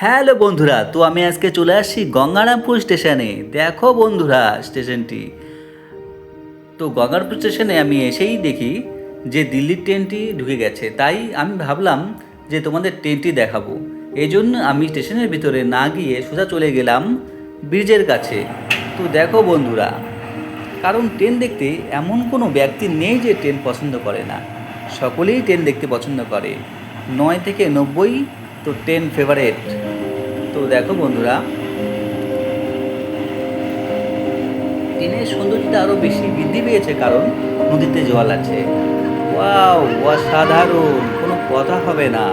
Hello বন্ধুরা, তো আমি আজকে চলে আসছি গঙ্গারামপুর স্টেশনে। দেখো বন্ধুরা স্টেশনটি। তো গঙ্গারামপুর স্টেশনে আমি এসেই দেখি যে দিল্লির ট্রেনটি ঢুকে গেছে। তাই আমি ভাবলাম যে তোমাদের ট্রেনটি দেখাবো। এই জন্য আমি স্টেশনের ভিতরে না গিয়ে সোজা চলে গেলাম ব্রিজের কাছে। তো দেখো বন্ধুরা, কারণ ট্রেন দেখতে এমন কোনো ব্যক্তি নেই যে ট্রেন পছন্দ করে না। সকলেই ট্রেন দেখতে পছন্দ করে। 9 থেকে 90 তো ট্রেন ফেভারেট। তো দেখো বন্ধুরা, ট্রেনের সৌন্দর্যটা আরও বেশি বৃদ্ধি পেয়েছে কারণ নদীতে জল আছে। ওয়াও, অসাধারণ, কোনো কথা হবে না।